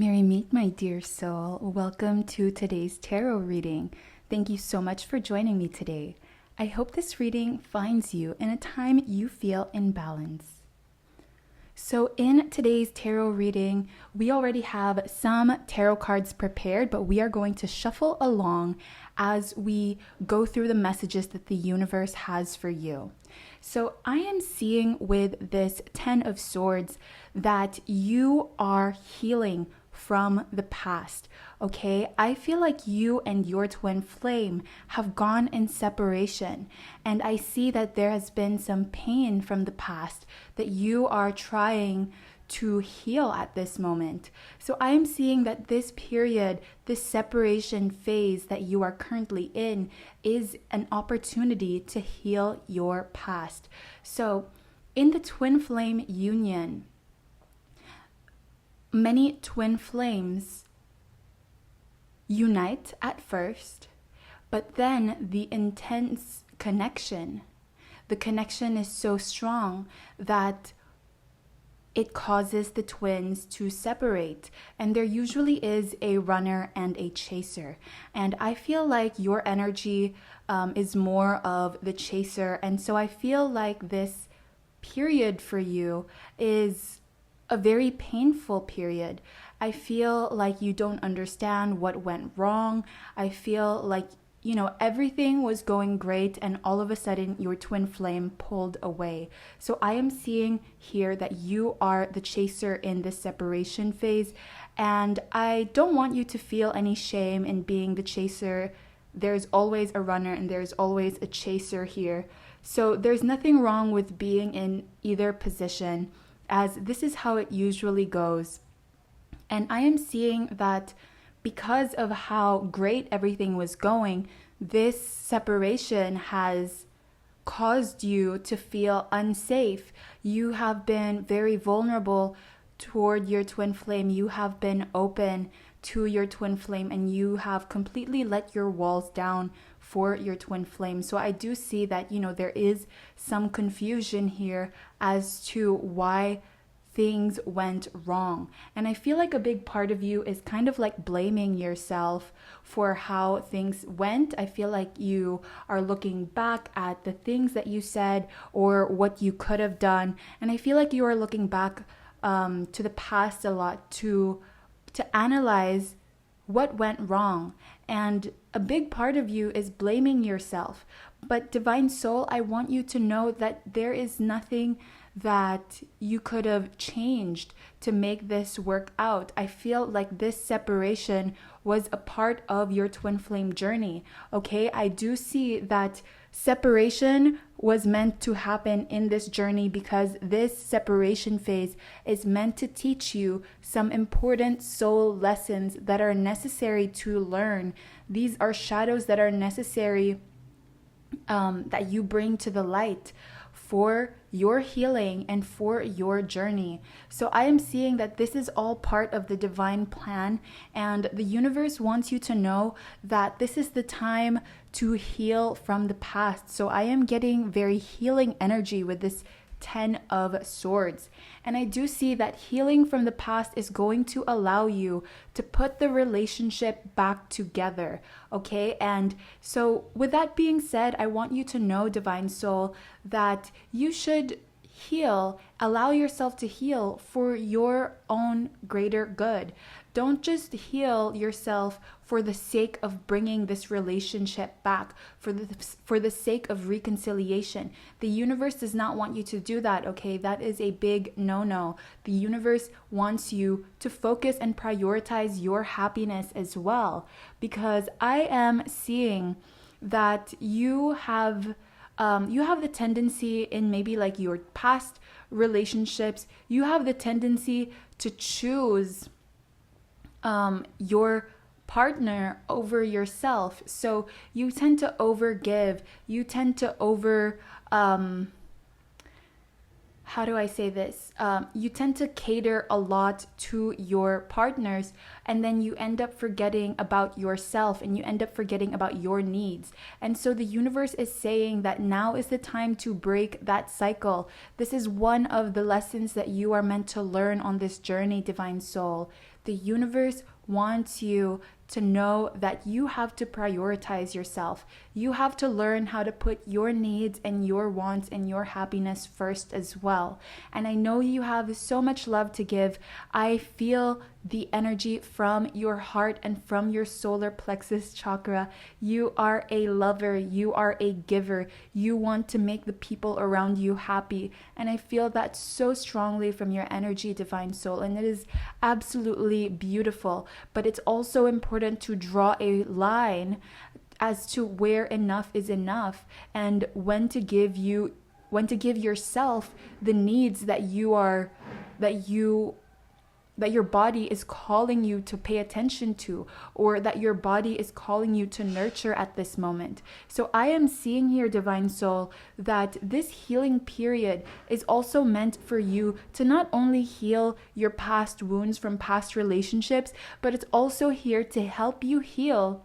Merry meet, my dear soul. Welcome to today's tarot reading. Thank you so much for joining me today. I hope this reading finds you in a time you feel in balance. So in today's tarot reading, we already have some tarot cards prepared, but we are going to shuffle along as we go through the messages that the universe has for you. So I am seeing with this 10 of Swords that you are healing from the past. Okay, I feel like you and your twin flame have gone in separation, and I see that there has been some pain from the past that you are trying to heal at this moment. So I am seeing that this period, this separation phase that you are currently in, is an opportunity to heal your past. So in the twin flame union, many twin flames unite at first, but then the intense connection, the connection is so strong that it causes the twins to separate, and there usually is a runner and a chaser. And I feel like your energy is more of the chaser, and so I feel like this period for you is a very painful period. I feel like you don't understand what went wrong. I feel like, everything was going great and all of a sudden your twin flame pulled away. So I am seeing here that you are the chaser in this separation phase, and I don't want you to feel any shame in being the chaser. There's always a runner and there's always a chaser here. So there's nothing wrong with being in either position, as this is how it usually goes. And I am seeing that because of how great everything was going, this separation has caused you to feel unsafe. You have been very vulnerable toward your twin flame. You have been open to your twin flame, and you have completely let your walls down for your twin flame. So I do see that, there is some confusion here as to why things went wrong. And I feel like a big part of you is kind of like blaming yourself for how things went. I feel like you are looking back at the things that you said or what you could have done. And I feel like you are looking back to the past a lot to analyze what went wrong. And a big part of you is blaming yourself. But Divine Soul, I want you to know that there is nothing that you could have changed to make this work out. I feel like this separation was a part of your twin flame journey. Okay, I do see that separation was meant to happen in this journey because this separation phase is meant to teach you some important soul lessons that are necessary to learn. These are shadows that are necessary that you bring to the light for your healing and for your journey. So I am seeing that this is all part of the divine plan, and the universe wants you to know that this is the time to heal from the past. So I am getting very healing energy with this 10 of Swords. And I do see that healing from the past is going to allow you to put the relationship back together. Okay. And so with that being said, I want you to know, Divine Soul, that you should heal, allow yourself to heal for your own greater good. Don't just heal yourself for the sake of bringing this relationship back, for the sake of reconciliation. The universe does not want you to do that, okay? That is a big no-no. The universe wants you to focus and prioritize your happiness as well, because I am seeing that you have the tendency in maybe like your past relationships, you have the tendency to choose your partner over yourself. So you tend to overgive. You tend to how do I say this? You tend to cater a lot to your partners, and then you end up forgetting about yourself and you end up forgetting about your needs. And so the universe is saying that now is the time to break that cycle. This is one of the lessons that you are meant to learn on this journey, Divine Soul. The universe wants you to know that you have to prioritize yourself. You have to learn how to put your needs and your wants and your happiness first as well. And I know you have so much love to give. I feel the energy from your heart and from your solar plexus chakra. You are a lover. You are a giver. You want to make the people around you happy. And I feel that so strongly from your energy, Divine Soul. And it is absolutely beautiful. But it's also important to draw a line as to where enough is enough, and when to give yourself the needs that your body is calling you to pay attention to, or that your body is calling you to nurture at this moment. So I am seeing here, Divine Soul, that this healing period is also meant for you to not only heal your past wounds from past relationships, but it's also here to help you heal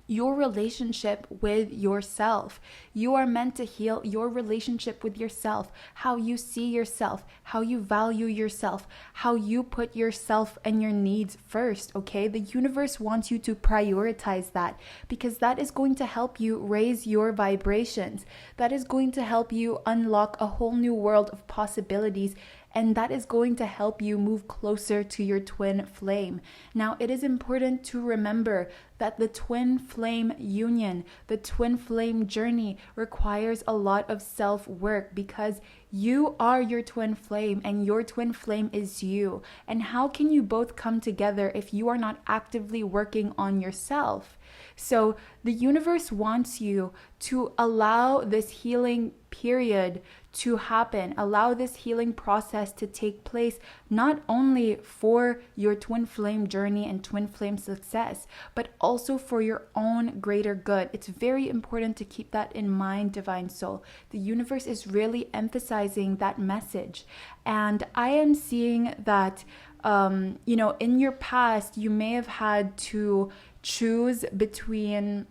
your relationship with yourself. You are meant to heal your relationship with yourself, how you see yourself, how you value yourself, how you put yourself and your needs first, okay? The universe wants you to prioritize that, because that is going to help you raise your vibrations. That is going to help you unlock a whole new world of possibilities, and that is going to help you move closer to your twin flame. Now, it is important to remember that the twin flame union, the twin flame journey, requires a lot of self-work, because you are your twin flame and your twin flame is you. And how can you both come together if you are not actively working on yourself? So the universe wants you to allow this healing period to happen, allow this healing process to take place, not only for your twin flame journey and twin flame success, but also for your own greater good. It's very important to keep that in mind, Divine Soul. The universe is really emphasizing that message. And I am seeing that, in your past, you may have had to choose between,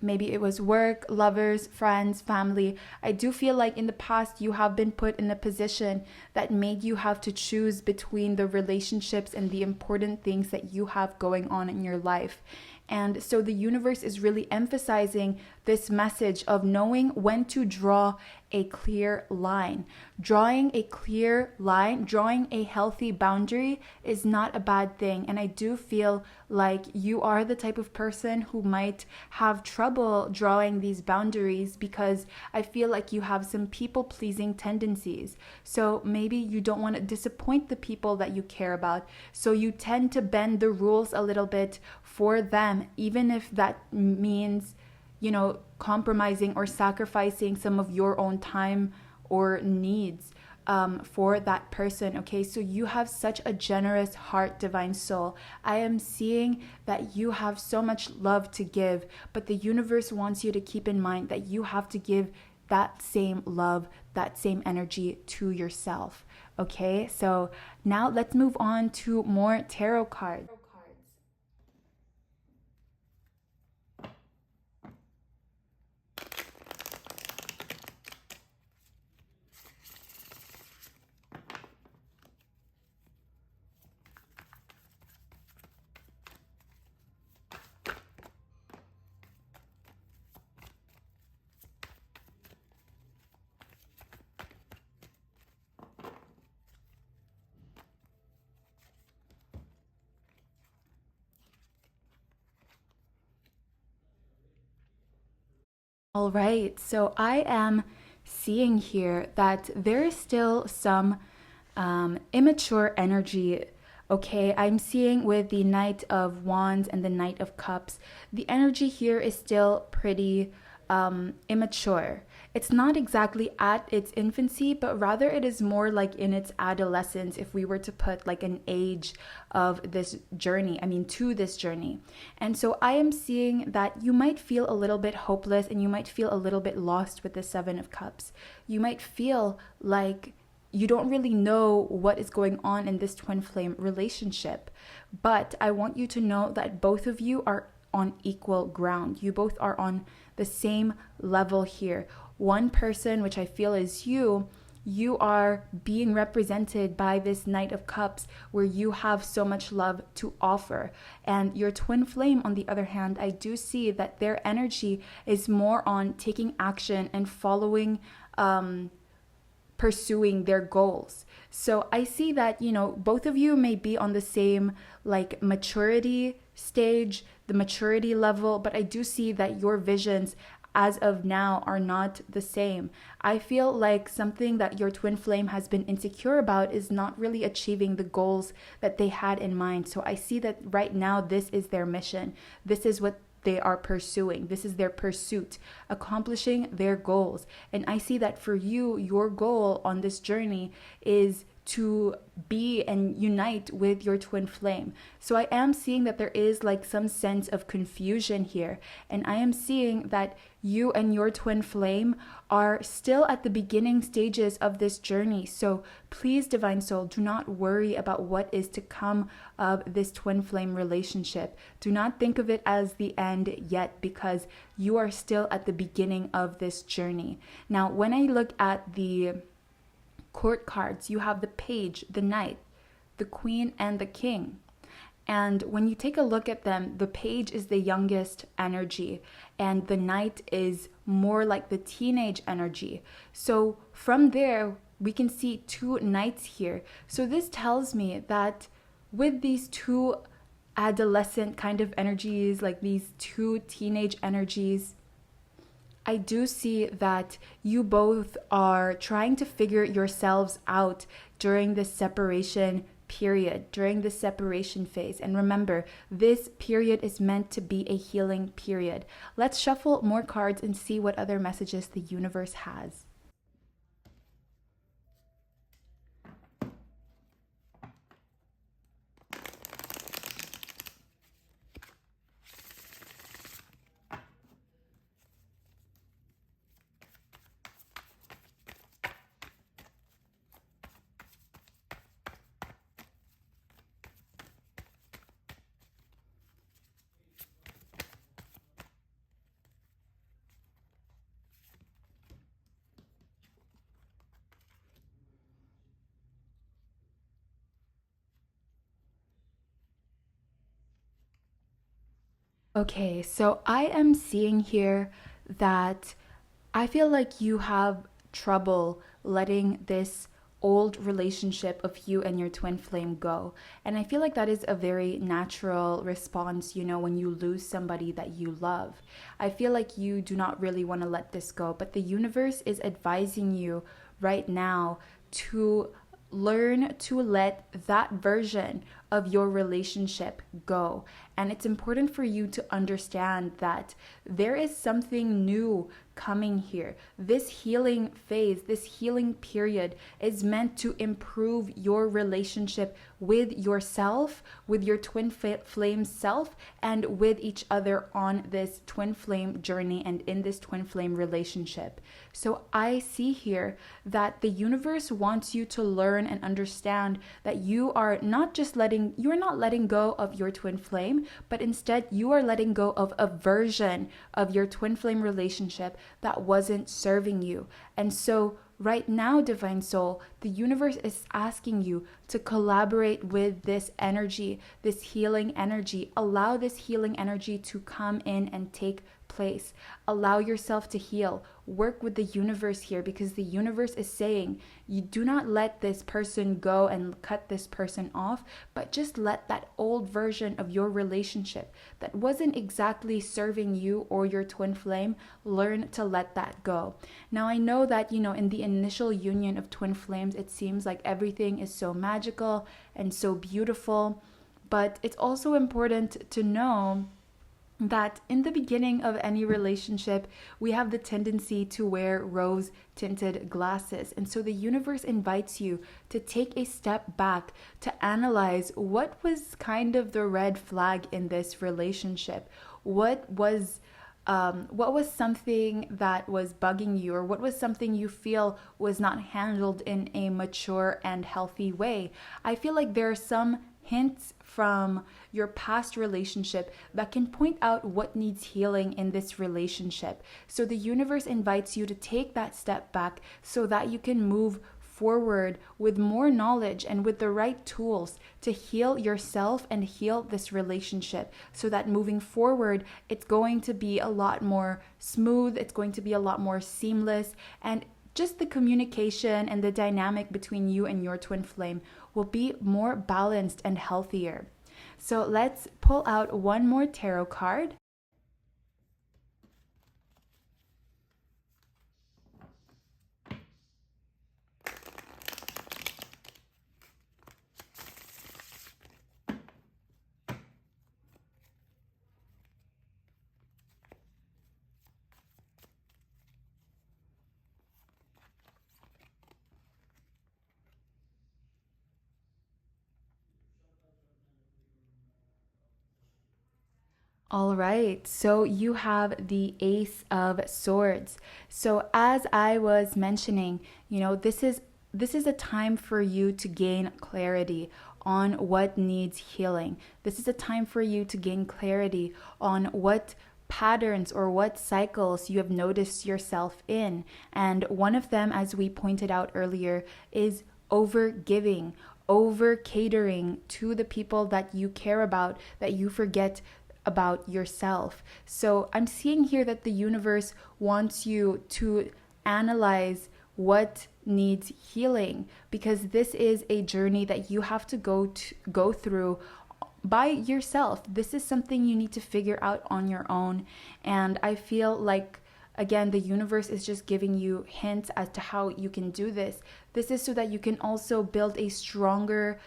maybe it was work, lovers, friends, family. I do feel like in the past you have been put in a position that made you have to choose between the relationships and the important things that you have going on in your life. And so the universe is really emphasizing this message of knowing when to draw a clear line. Drawing a clear line, drawing a healthy boundary is not a bad thing. And I do feel like you are the type of person who might have trouble drawing these boundaries, because I feel like you have some people-pleasing tendencies. So maybe you don't want to disappoint the people that you care about. So you tend to bend the rules a little bit for them, even if that means, compromising or sacrificing some of your own time or needs for that person. Okay, so you have such a generous heart, Divine Soul. I am seeing that you have so much love to give, but the universe wants you to keep in mind that you have to give that same love, that same energy to yourself. Okay, so now let's move on to more tarot cards. All right, so I am seeing here that there is still some immature energy. Okay, I'm seeing with the Knight of Wands and the Knight of Cups, the energy here is still pretty immature. It's not exactly at its infancy, but rather it is more like in its adolescence, if we were to put like an age of this journey, to this journey. And so I am seeing that you might feel a little bit hopeless and you might feel a little bit lost with the Seven of Cups. You might feel like you don't really know what is going on in this twin flame relationship. But I want you to know that both of you are on equal ground. You both are on the same level here. One person, which I feel is you, you are being represented by this Knight of Cups, where you have so much love to offer. And your twin flame, on the other hand, I do see that their energy is more on taking action and following, pursuing their goals. So I see that, both of you may be on the same like maturity stage, the maturity level, but I do see that your visions as of now are not the same. I feel like something that your twin flame has been insecure about is not really achieving the goals that they had in mind. So I see that right now this is their mission. This is what they are pursuing. This is their pursuit, accomplishing their goals. And I see that for you, your goal on this journey is to be and unite with your twin flame. So I am seeing that there is like some sense of confusion here. And I am seeing that you and your twin flame are still at the beginning stages of this journey. So please, Divine Soul, do not worry about what is to come of this twin flame relationship. Do not think of it as the end yet, because you are still at the beginning of this journey. Now, when I look at the court cards, you have the Page, the Knight, the Queen, and the King. And when you take a look at them, the Page is the youngest energy, and the Knight is more like the teenage energy. So from there, we can see two knights here. So this tells me that with these two adolescent kind of energies, like these two teenage energies, I do see that you both are trying to figure yourselves out during this separation period, during this separation phase. And remember, this period is meant to be a healing period. Let's shuffle more cards and see what other messages the universe has. Okay, so I am seeing here that I feel like you have trouble letting this old relationship of you and your twin flame go. And I feel like that is a very natural response, when you lose somebody that you love. I feel like you do not really want to let this go, but the universe is advising you right now to learn to let that version of your relationship go. And it's important for you to understand that there is something new coming here. This healing phase, this healing period is meant to improve your relationship with yourself, with your twin flame self, and with each other on this twin flame journey and in this twin flame relationship. So I see here that the universe wants you to learn and understand that you are not letting go of your twin flame, but instead you are letting go of a version of your twin flame relationship that wasn't serving you. And so right now, Divine Soul, the universe is asking you to collaborate with this energy, this healing energy. Allow this healing energy to come in and take place. Allow yourself to heal. Work with the universe here, because the universe is saying you do not let this person go and cut this person off, but just let that old version of your relationship that wasn't exactly serving you or your twin flame, learn to let that go. Now, I know that, in the initial union of twin flames, it seems like everything is so magical and so beautiful, but it's also important to know that in the beginning of any relationship, we have the tendency to wear rose-tinted glasses. And so the universe invites you to take a step back to analyze what was kind of the red flag in this relationship. What was something that was bugging you, or what was something you feel was not handled in a mature and healthy way? I feel like there are some hints from your past relationship that can point out what needs healing in this relationship. So the universe invites you to take that step back so that you can move forward with more knowledge and with the right tools to heal yourself and heal this relationship, so that moving forward, it's going to be a lot more smooth, it's going to be a lot more seamless, and just the communication and the dynamic between you and your twin flame will be more balanced and healthier. So let's pull out one more tarot card. All right, so you have the Ace of Swords. So as I was mentioning, this is a time for you to gain clarity on what needs healing. This is a time for you to gain clarity on what patterns or what cycles you have noticed yourself in. And one of them, as we pointed out earlier, is over giving, over catering to the people that you care about, that you forget about yourself. So I'm seeing here that the universe wants you to analyze what needs healing, because this is a journey that you have to go through by yourself. This is something you need to figure out on your own. And I feel like, again, the universe is just giving you hints as to how you can do this. This is so that you can also build a stronger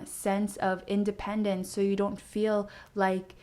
sense of independence, so you don't feel like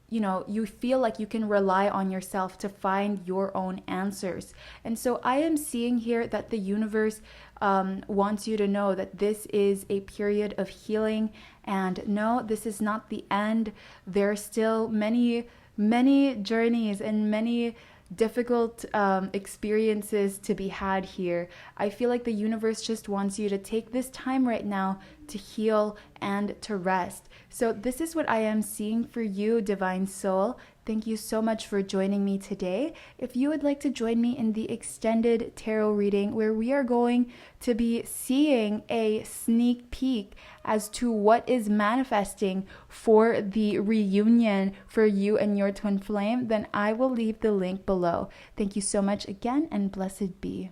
you feel like you can rely on yourself to find your own answers. And so I am seeing here that the universe wants you to know that this is a period of healing, and no, this is not the end. There are still many, many journeys and many difficult experiences to be had here. I feel like the universe just wants you to take this time right now to heal and to rest. So this is what I am seeing for you, Divine Soul. Thank you so much for joining me today. If you would like to join me in the extended tarot reading, where we are going to be seeing a sneak peek as to what is manifesting for the reunion for you and your twin flame, then I will leave the link below. Thank you so much again, and blessed be.